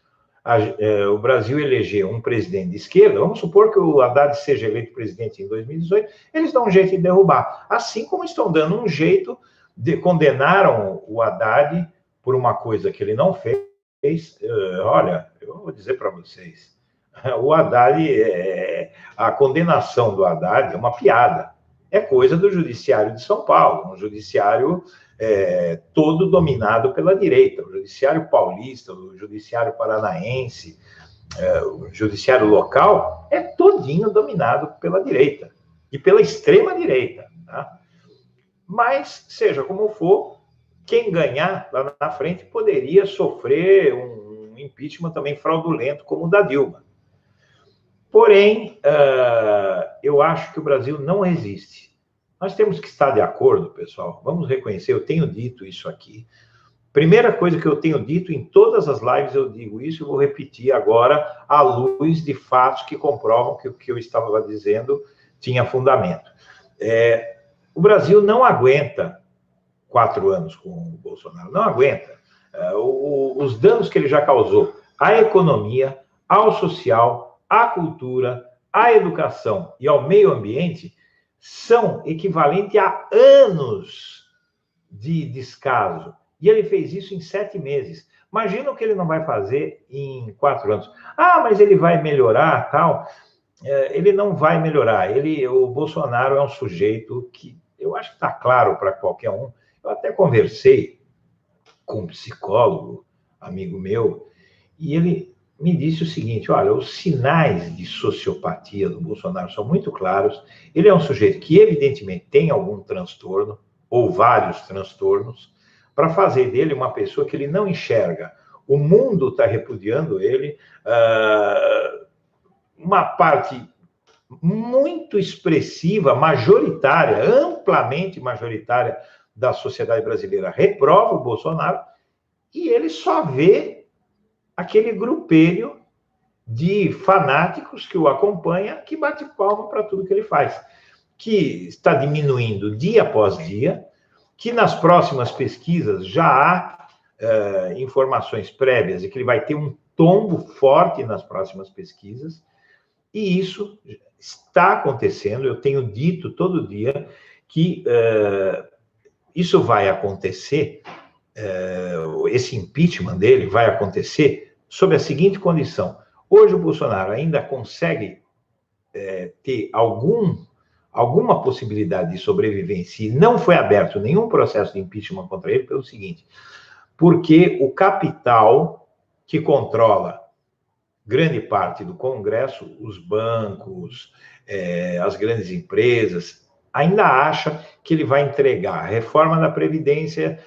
o Brasil eleger um presidente de esquerda, vamos supor que o Haddad seja eleito presidente em 2018, eles dão um jeito de derrubar. Assim como estão dando um jeito de condenaram o Haddad por uma coisa que ele não fez. Olha, eu vou dizer para vocês, o Haddad, a condenação do Haddad é uma piada. É coisa do judiciário de São Paulo, um judiciário todo dominado pela direita, o judiciário paulista, o judiciário paranaense, o judiciário local, é todinho dominado pela direita e pela extrema-direita. Tá? Mas, seja como for, quem ganhar lá na frente poderia sofrer um impeachment também fraudulento, como o da Dilma. Porém, eu acho que o Brasil não resiste. Nós temos que estar de acordo, pessoal. Vamos reconhecer, eu tenho dito isso aqui. Primeira coisa que eu tenho dito em todas as lives, eu digo isso e vou repetir agora, à luz de fatos que comprovam que o que eu estava dizendo tinha fundamento. O Brasil não aguenta 4 anos com o Bolsonaro, não aguenta. Os danos que ele já causou à economia, ao social, à cultura, à educação e ao meio ambiente são equivalentes a anos de descaso. E ele fez isso em 7 meses. Imagina o que ele não vai fazer em 4 anos. Mas ele vai melhorar, tal. Ele não vai melhorar. O Bolsonaro é um sujeito que eu acho que está claro para qualquer um. Eu até conversei com um psicólogo, amigo meu, e ele me disse o seguinte, olha, os sinais de sociopatia do Bolsonaro são muito claros. Ele é um sujeito que, evidentemente, tem algum transtorno, ou vários transtornos, para fazer dele uma pessoa que ele não enxerga. O mundo está repudiando ele, uma parte muito expressiva, majoritária, amplamente majoritária da sociedade brasileira reprova o Bolsonaro, e ele só vê aquele grupelho de fanáticos que o acompanham, que bate palma para tudo que ele faz, que está diminuindo dia após dia, que nas próximas pesquisas já há informações prévias de que ele vai ter um tombo forte nas próximas pesquisas, e isso está acontecendo. Eu tenho dito todo dia que isso vai acontecer, esse impeachment dele vai acontecer sob a seguinte condição: hoje o Bolsonaro ainda consegue ter alguma possibilidade de sobrevivência, e não foi aberto nenhum processo de impeachment contra ele pelo seguinte: porque o capital que controla grande parte do Congresso, os bancos, as grandes empresas, ainda acha que ele vai entregar a reforma da Previdência,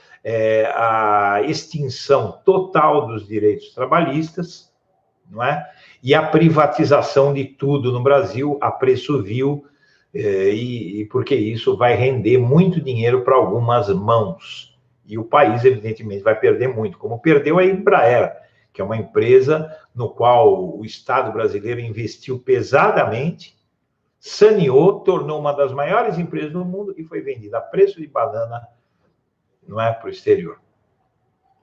a extinção total dos direitos trabalhistas, não é? E a privatização de tudo no Brasil a preço vil, e porque isso vai render muito dinheiro para algumas mãos. E o país, evidentemente, vai perder muito, como perdeu a Embraer, que é uma empresa no qual o Estado brasileiro investiu pesadamente, saneou, tornou uma das maiores empresas do mundo e foi vendida a preço de banana, não é, para o exterior.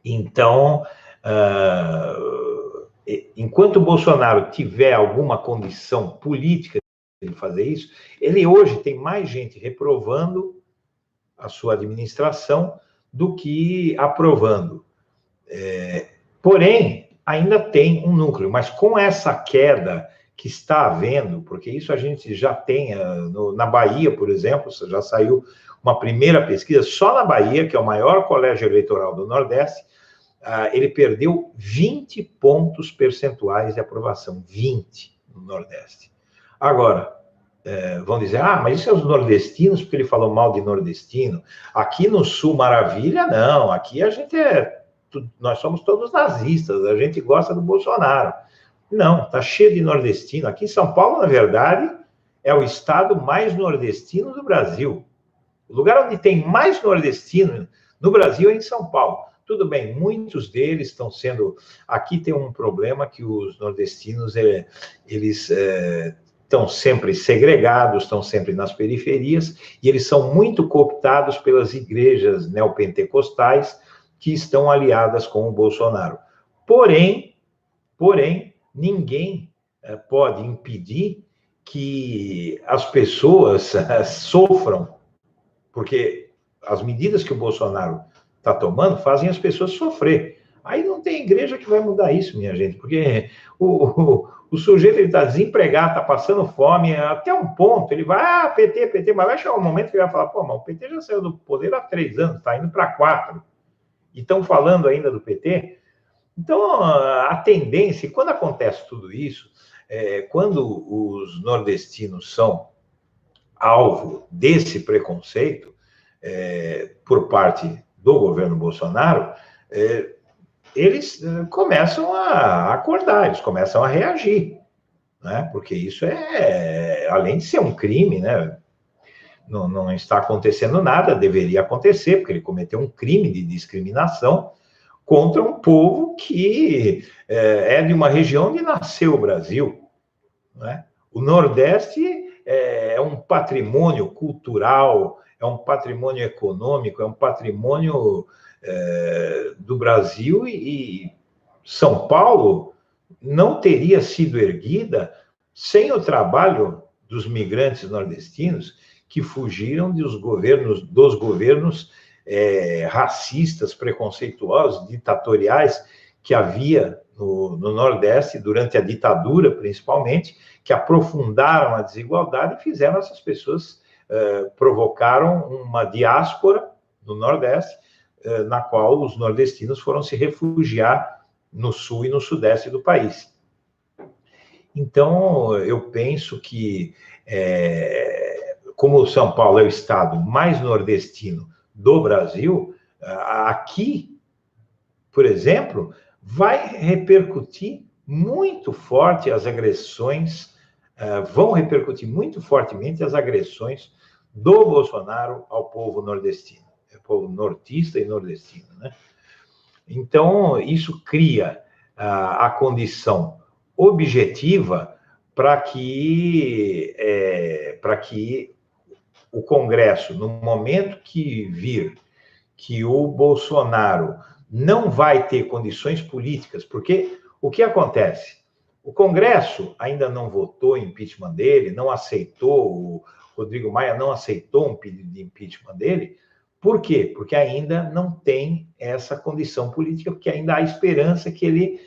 Então, enquanto o Bolsonaro tiver alguma condição política de fazer isso, ele hoje tem mais gente reprovando a sua administração do que aprovando. Porém, ainda tem um núcleo, mas com essa queda que está havendo, porque isso a gente já tem na Bahia, por exemplo, já saiu uma primeira pesquisa, só na Bahia, que é o maior colégio eleitoral do Nordeste, ele perdeu 20 pontos percentuais de aprovação, 20 no Nordeste. Agora, vão dizer, mas isso é os nordestinos, porque ele falou mal de nordestino. Aqui no Sul, maravilha, não, aqui a gente nós somos todos nazistas, a gente gosta do Bolsonaro. Não, está cheio de nordestino. Aqui em São Paulo, na verdade, é o estado mais nordestino do Brasil. O lugar onde tem mais nordestino no Brasil é em São Paulo. Tudo bem, muitos deles estão sendo... Aqui tem um problema que os nordestinos, eles estão sempre segregados, estão sempre nas periferias, e eles são muito cooptados pelas igrejas neopentecostais, que estão aliadas com o Bolsonaro. Porém, ninguém pode impedir que as pessoas sofram, porque as medidas que o Bolsonaro está tomando fazem as pessoas sofrer. Aí não tem igreja que vai mudar isso, minha gente, porque o sujeito está desempregado, está passando fome, até um ponto, ele vai, PT, mas vai chegar um momento que ele vai falar, mas o PT já saiu do poder há 3 anos, está indo para 4, e estão falando ainda do PT. Então, a tendência, quando acontece tudo isso, quando os nordestinos são alvo desse preconceito por parte do governo Bolsonaro, eles começam a acordar, eles começam a reagir, né? Porque isso além de ser um crime, né? Não está acontecendo nada, deveria acontecer, porque ele cometeu um crime de discriminação contra um povo que é de uma região onde nasceu o Brasil, né? O Nordeste é um patrimônio cultural, é um patrimônio econômico, é um patrimônio do Brasil, e São Paulo não teria sido erguida sem o trabalho dos migrantes nordestinos que fugiram dos governos racistas, preconceituosos, ditatoriais que havia no Nordeste durante a ditadura, principalmente, que aprofundaram a desigualdade e fizeram essas pessoas, provocaram uma diáspora no Nordeste, na qual os nordestinos foram se refugiar no Sul e no Sudeste do país. Então, eu penso que, como São Paulo é o estado mais nordestino do Brasil, aqui, por exemplo, vai repercutir muito forte as agressões, vão repercutir muito fortemente as agressões do Bolsonaro ao povo nordestino, povo nortista e nordestino, né? Então, isso cria a condição objetiva para que o Congresso, no momento que vir que o Bolsonaro não vai ter condições políticas, porque o que acontece? O Congresso ainda não votou impeachment dele, não aceitou, o Rodrigo Maia não aceitou um pedido de impeachment dele. Por quê? Porque ainda não tem essa condição política, porque ainda há esperança que ele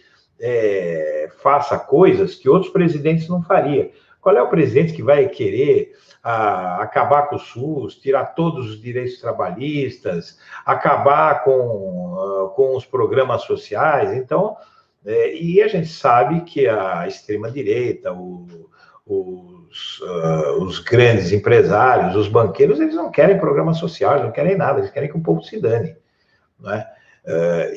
faça coisas que outros presidentes não fariam. Qual é o presidente que vai querer acabar com o SUS, tirar todos os direitos trabalhistas, acabar com os programas sociais? Então, e a gente sabe que a extrema-direita, os grandes empresários, os banqueiros, eles não querem programa social, eles não querem nada, eles querem que o povo se dane, não é?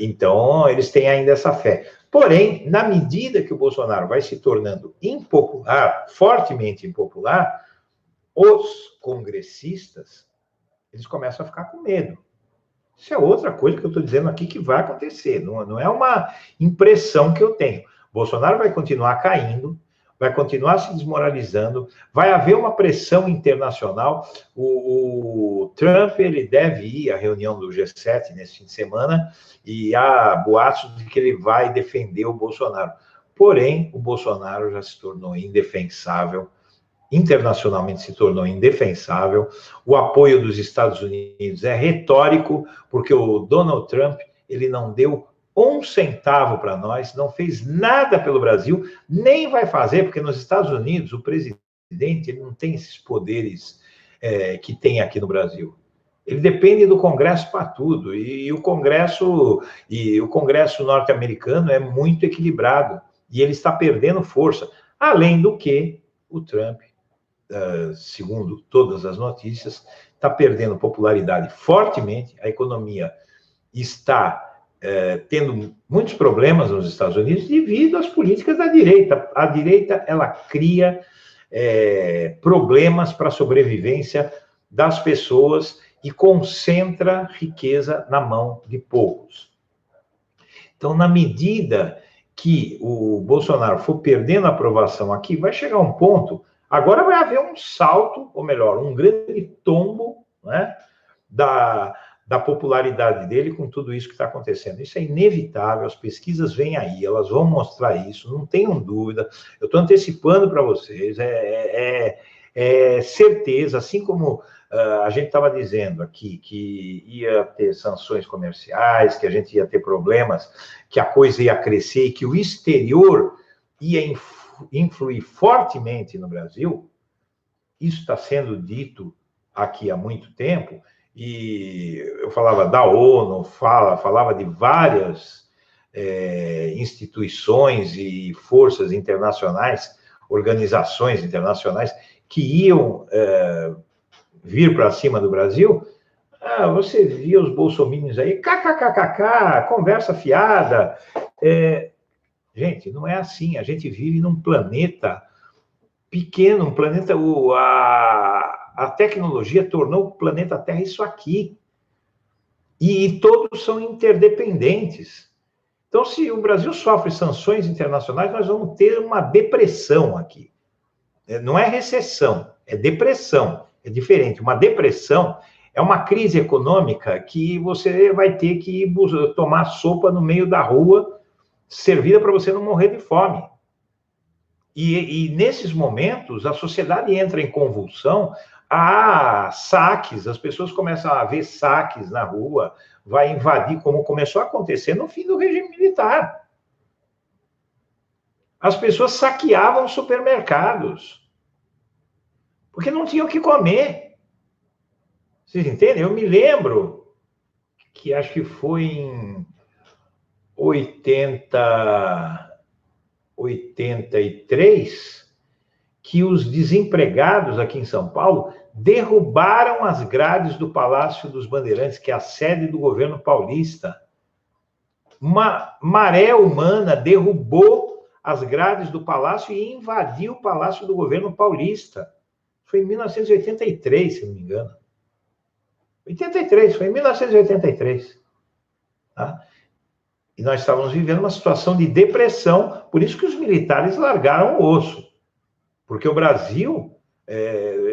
Então, eles têm ainda essa fé. Porém, na medida que o Bolsonaro vai se tornando impopular, fortemente impopular, os congressistas, eles começam a ficar com medo. Isso é outra coisa que eu estou dizendo aqui que vai acontecer, não é uma impressão que eu tenho. Bolsonaro vai continuar caindo, vai continuar se desmoralizando, vai haver uma pressão internacional. O Trump, ele deve ir à reunião do G7 nesse fim de semana, e há boatos de que ele vai defender o Bolsonaro. Porém, o Bolsonaro já se tornou indefensável, internacionalmente se tornou indefensável. O apoio dos Estados Unidos é retórico, porque o Donald Trump, ele não deu um centavo para nós, não fez nada pelo Brasil, nem vai fazer, porque nos Estados Unidos o presidente, ele não tem esses poderes que tem aqui no Brasil. Ele depende do Congresso para tudo, e o Congresso norte-americano é muito equilibrado, e ele está perdendo força. Além do que, o Trump, segundo todas as notícias, está perdendo popularidade fortemente, a economia está tendo muitos problemas nos Estados Unidos devido às políticas da direita. A direita, ela cria problemas para a sobrevivência das pessoas e concentra riqueza na mão de poucos. Então, na medida que o Bolsonaro for perdendo a aprovação aqui, vai chegar um ponto, agora vai haver um salto, ou melhor, um grande tombo, né, da popularidade dele com tudo isso que está acontecendo. Isso é inevitável, as pesquisas vêm aí, elas vão mostrar isso, não tenham dúvida. Eu estou antecipando para vocês, certeza, assim como a gente estava dizendo aqui, que ia ter sanções comerciais, que a gente ia ter problemas, que a coisa ia crescer e que o exterior ia influir fortemente no Brasil. Isso está sendo dito aqui há muito tempo, e eu falava da ONU, falava de várias instituições e forças internacionais, organizações internacionais, que iam vir para cima do Brasil. Você via os bolsominions aí, kkkk, conversa fiada. Gente, não é assim, a gente vive num planeta pequeno, um planeta... A tecnologia tornou o planeta Terra isso aqui. E todos são interdependentes. Então, se o Brasil sofre sanções internacionais, nós vamos ter uma depressão aqui. Não é recessão, é depressão. É diferente. Uma depressão é uma crise econômica que você vai ter que tomar sopa no meio da rua, servida para você não morrer de fome. E nesses momentos, a sociedade entra em convulsão, há saques, as pessoas começam a ver saques na rua, vai invadir, como começou a acontecer no fim do regime militar. As pessoas saqueavam supermercados, porque não tinham o que comer. Vocês entendem? Eu me lembro que acho que foi em 83, que os desempregados aqui em São Paulo derrubaram as grades do Palácio dos Bandeirantes, que é a sede do governo paulista. Uma maré humana derrubou as grades do palácio e invadiu o Palácio do governo paulista. Foi em 1983, se não me engano. 83, foi em 1983. Tá? E nós estávamos vivendo uma situação de depressão, por isso que os militares largaram o osso. Porque o Brasil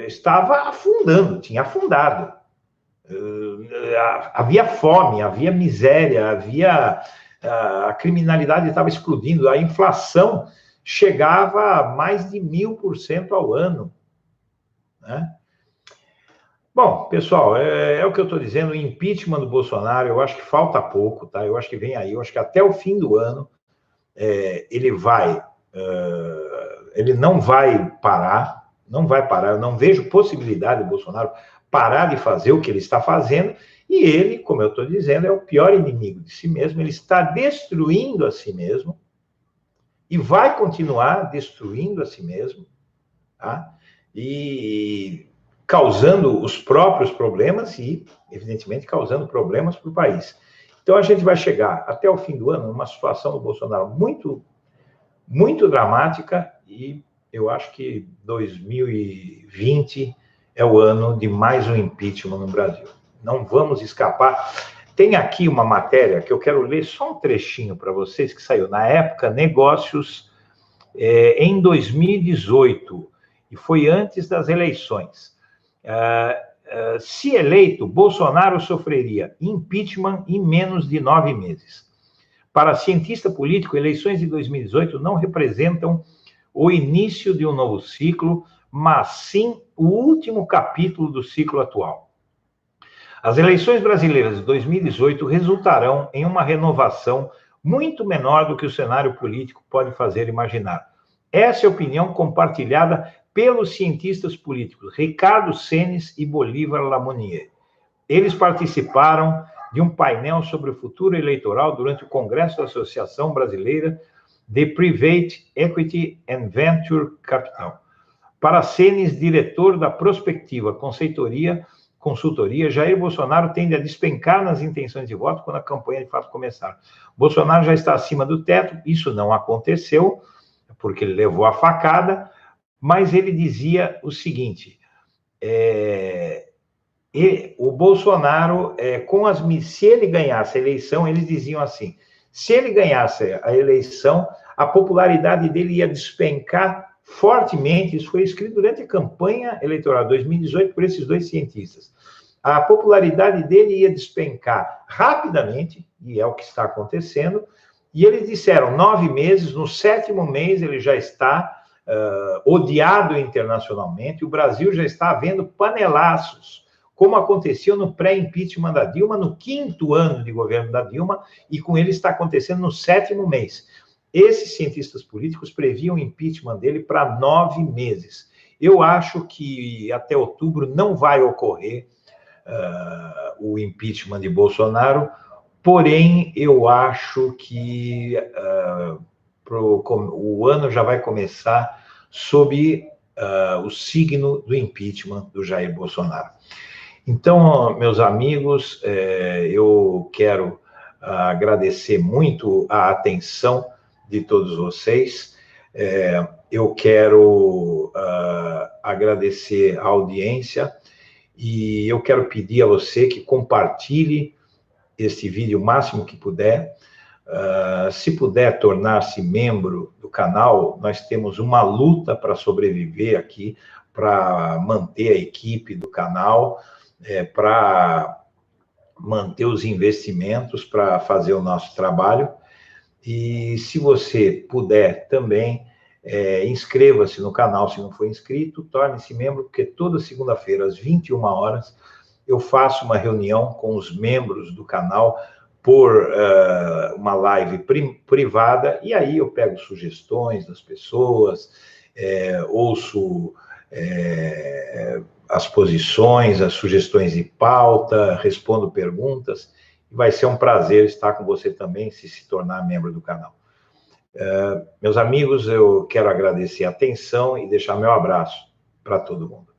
estava afundando, tinha afundado. Havia fome, havia miséria, a criminalidade estava explodindo, a inflação chegava a mais de 1000% ao ano, né? Bom, pessoal, é o que eu estou dizendo, o impeachment do Bolsonaro, eu acho que falta pouco, tá? Eu acho que vem aí, eu acho que até o fim do ano ele não vai parar, eu não vejo possibilidade do Bolsonaro parar de fazer o que ele está fazendo, e ele, como eu estou dizendo, é o pior inimigo de si mesmo, ele está destruindo a si mesmo, e vai continuar destruindo a si mesmo, tá? E causando os próprios problemas e, evidentemente, causando problemas para o país. Então, a gente vai chegar até o fim do ano numa situação do Bolsonaro muito, muito dramática, e eu acho que 2020 é o ano de mais um impeachment no Brasil. Não vamos escapar. Tem aqui uma matéria que eu quero ler só um trechinho para vocês, que saiu na época, Negócios, em 2018, e foi antes das eleições. Se eleito, Bolsonaro sofreria impeachment em menos de 9 meses. Para cientista político, eleições de 2018 não representam o início de um novo ciclo, mas sim o último capítulo do ciclo atual. As eleições brasileiras de 2018 resultarão em uma renovação muito menor do que o cenário político pode fazer imaginar. Essa é a opinião compartilhada pelos cientistas políticos Ricardo Senes e Bolívar Lamonier. Eles participaram de um painel sobre o futuro eleitoral durante o Congresso da Associação Brasileira de Private Equity and Venture Capital. Para Senes, diretor da Prospectiva Consultoria, Jair Bolsonaro tende a despencar nas intenções de voto quando a campanha de fato começar. Bolsonaro já está acima do teto, isso não aconteceu, porque ele levou a facada, mas ele dizia o seguinte, o Bolsonaro, se ele ganhasse a eleição, eles diziam assim, se ele ganhasse a eleição, a popularidade dele ia despencar fortemente, isso foi escrito durante a campanha eleitoral de 2018 por esses dois cientistas. A popularidade dele ia despencar rapidamente, e é o que está acontecendo, e eles disseram, 9 meses, no 7º mês ele já está odiado internacionalmente, o Brasil já está vendo panelaços, como aconteceu no pré-impeachment da Dilma, no 5º ano de governo da Dilma, e com ele está acontecendo no 7º mês. Esses cientistas políticos previam o impeachment dele para 9 meses. Eu acho que até outubro não vai ocorrer o impeachment de Bolsonaro, porém, eu acho que o ano já vai começar sob o signo do impeachment do Jair Bolsonaro. Então, meus amigos, eu quero agradecer muito a atenção de todos vocês. Eu quero agradecer a audiência e eu quero pedir a você que compartilhe este vídeo o máximo que puder. Se puder tornar-se membro do canal, nós temos uma luta para sobreviver aqui, para manter a equipe do canal, para manter os investimentos, para fazer o nosso trabalho. E se você puder também, inscreva-se no canal se não for inscrito, torne-se membro, porque toda segunda-feira, às 21 horas, eu faço uma reunião com os membros do canal por uma live privada, e aí eu pego sugestões das pessoas, ouço as posições, as sugestões de pauta, respondo perguntas, e vai ser um prazer estar com você também, se tornar membro do canal. Meus amigos, eu quero agradecer a atenção e deixar meu abraço para todo mundo.